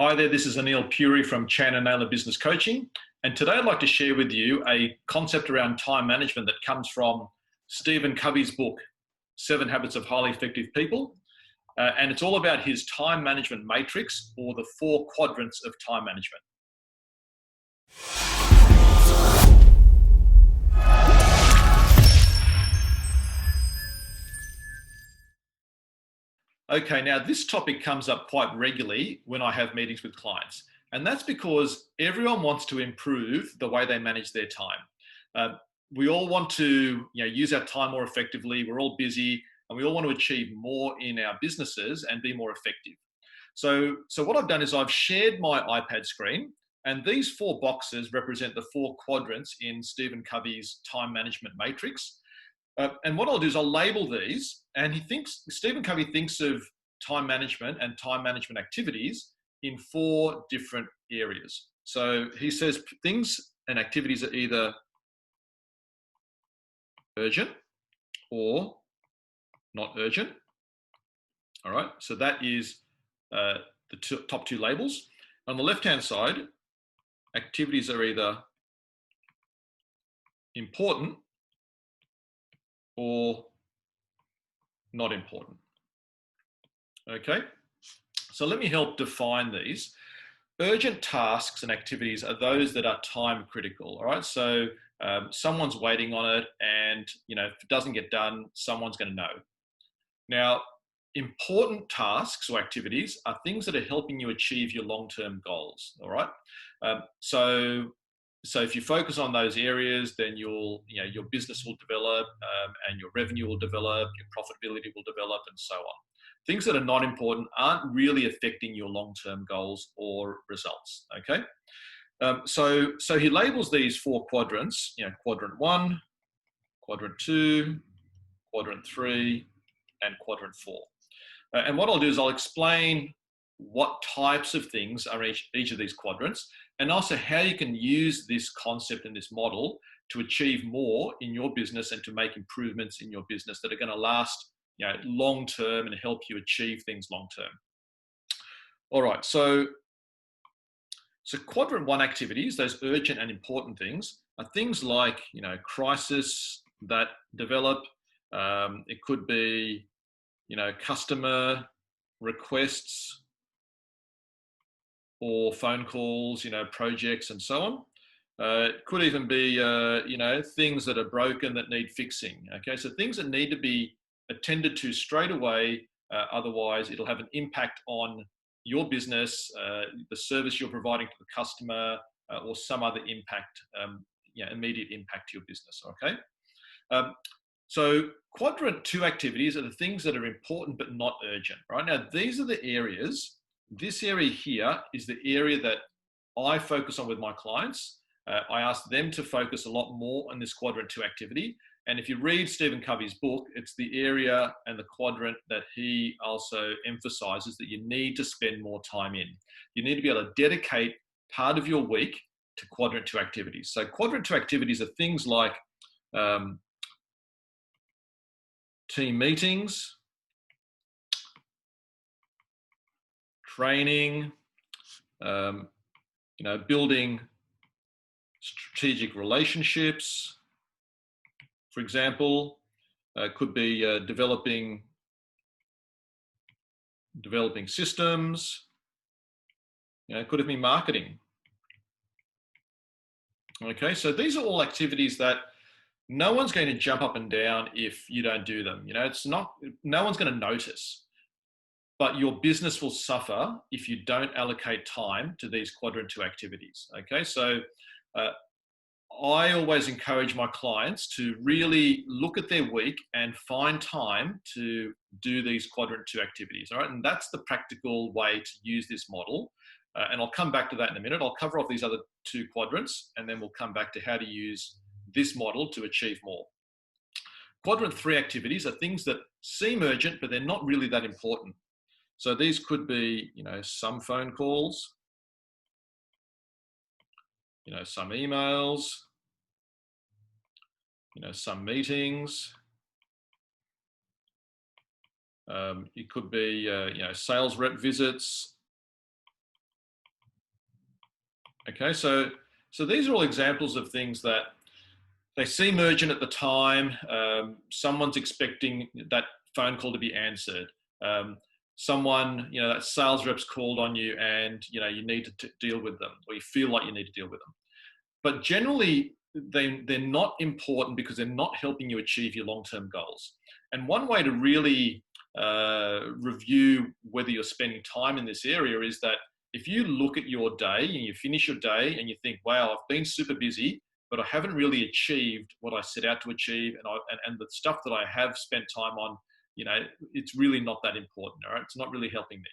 Hi there, this is Anil Puri from Chan and Naylor Business Coaching. And today I'd like to share with you a concept around time management that comes from Stephen Covey's book, 7 Habits of Highly Effective People. And it's all about his time management matrix, or the 4 quadrants of time management. Okay, now this topic comes up quite regularly when I have meetings with clients. And that's because everyone wants to improve the way they manage their time. We all want to use our time more effectively. We're all busy and we all want to achieve more in our businesses and be more effective. So what I've done is I've shared my iPad screen, and these 4 boxes represent the 4 quadrants in Stephen Covey's time management matrix. And what I'll do is I'll label these, and Stephen Covey thinks of time management and time management activities in 4 different areas. So he says things and activities are either urgent or not urgent. All right, so that is the top 2 labels. On the left-hand side, activities are either important or not important. Okay, so let me help define these. Urgent tasks and activities are those that are time critical. All right, so someone's waiting on it, and if it doesn't get done, someone's going to know. Now, important tasks or activities are things that are helping you achieve your long-term goals. All right, so if you focus on those areas, then your business will develop, and your revenue will develop, your profitability will develop, and so on. Things that are not important aren't really affecting your long-term goals or results. Okay, so he labels these 4 quadrants: Quadrant 1, Quadrant 2, Quadrant 3, and Quadrant 4. And what I'll do is I'll explain what types of things are each of these quadrants, and also how you can use this concept and this model to achieve more in your business and to make improvements in your business that are going to last long term and help you achieve things long term. All right, so Quadrant 1 activities, those urgent and important things, are things like crisis that develop. It could be customer requests or phone calls, projects and so on. It could even be, things that are broken that need fixing. Okay, so things that need to be attended to straight away, otherwise it'll have an impact on your business, the service you're providing to the customer, or some other impact, immediate impact to your business. Okay, so Quadrant 2 activities are the things that are important but not urgent. Right now, these are the areas. This area here is the area that I focus on with my clients. I ask them to focus a lot more on this Quadrant 2 activity. And if you read Stephen Covey's book, it's the area and the quadrant that he also emphasizes that you need to spend more time in. You need to be able to dedicate part of your week to Quadrant 2 activities. So Quadrant 2 activities are things like team meetings, training, building strategic relationships. For example, could be developing systems. Could have been marketing. Okay, so these are all activities that no one's going to jump up and down if you don't do them. No one's going to notice. But your business will suffer if you don't allocate time to these Quadrant 2 activities. Okay, so I always encourage my clients to really look at their week and find time to do these Quadrant 2 activities. All right, and that's the practical way to use this model. And I'll come back to that in a minute. I'll cover off these other 2 quadrants, and then we'll come back to how to use this model to achieve more. Quadrant 3 activities are things that seem urgent, but they're not really that important. So these could be, some phone calls, some emails, some meetings. It could be, sales rep visits, Okay, so these are all examples of things that they seem urgent at the time. Someone's expecting that phone call to be answered. Someone, that sales rep's called on you, and you need to deal with them, or you feel like you need to deal with them. But generally, they're not important because they're not helping you achieve your long-term goals. And one way to really review whether you're spending time in this area is that if you look at your day and you finish your day and you think, wow, I've been super busy, but I haven't really achieved what I set out to achieve, and the stuff that I have spent time on, it's really not that important. All right, it's not really helping me.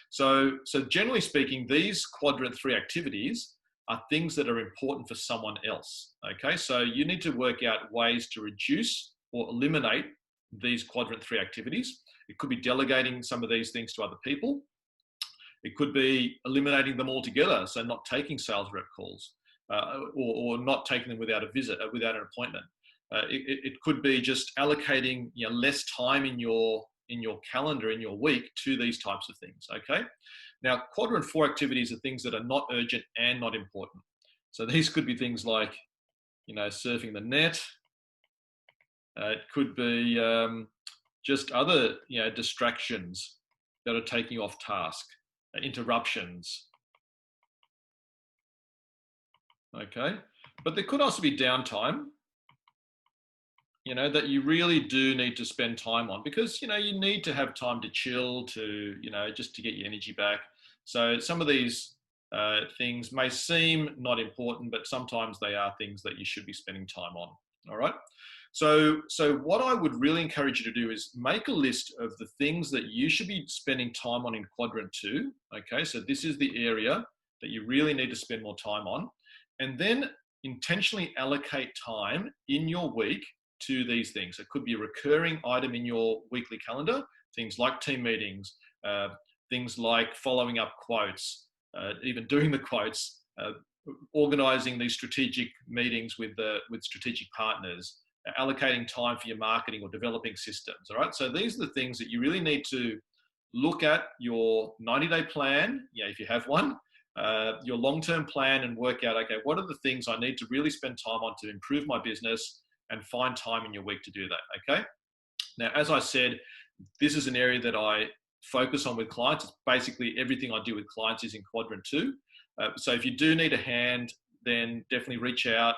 So generally speaking, these quadrant 3 activities are things that are important for someone else. Okay, so you need to work out ways to reduce or eliminate these quadrant 3 activities. It could be delegating some of these things to other people. It could be eliminating them altogether, so not taking sales rep calls, or not taking them without a visit, without an appointment. It could be just allocating less time in your calendar, in your week, to these types of things. Okay. Now, quadrant 4 activities are things that are not urgent and not important. So these could be things like, surfing the net. It could be just other, distractions that are taking you off task, interruptions. Okay, but there could also be downtime, that you really do need to spend time on, because, you need to have time to chill, to, just to get your energy back. So some of these things may seem not important, but sometimes they are things that you should be spending time on. All right. So what I would really encourage you to do is make a list of the things that you should be spending time on in quadrant 2. Okay. So this is the area that you really need to spend more time on, and then intentionally allocate time in your week to these things. It could be a recurring item in your weekly calendar, things like team meetings, things like following up quotes, even doing the quotes, organizing these strategic meetings with strategic partners, allocating time for your marketing or developing systems. All right. So these are the things that you really need to look at your 90-day plan, if you have one, your long-term plan, and work out, okay, what are the things I need to really spend time on to improve my business, and find time in your week to do that. Okay. Now, as I said, this is an area that I focus on with clients. It's basically everything I do with clients is in quadrant 2. So if you do need a hand, then definitely reach out.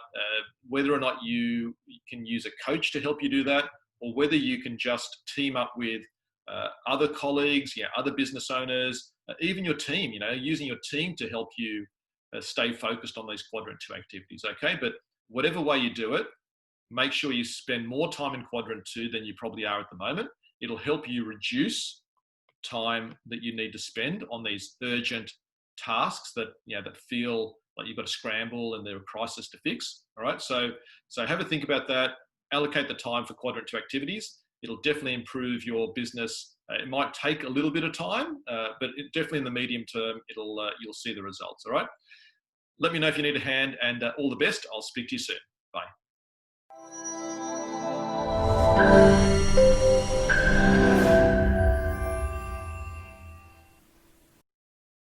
Whether or not you can use a coach to help you do that, or whether you can just team up with other colleagues, other business owners, even your team, using your team to help you stay focused on these quadrant 2 activities. Okay. But whatever way you do it, make sure you spend more time in quadrant 2 than you probably are at the moment. It'll help you reduce time that you need to spend on these urgent tasks that that feel like you've got to scramble and they're a crisis to fix. All right. So have a think about that. Allocate the time for quadrant 2 activities. It'll definitely improve your business. It might take a little bit of time, but definitely in the medium term, you'll see the results. All right. Let me know if you need a hand, and all the best. I'll speak to you soon. Bye.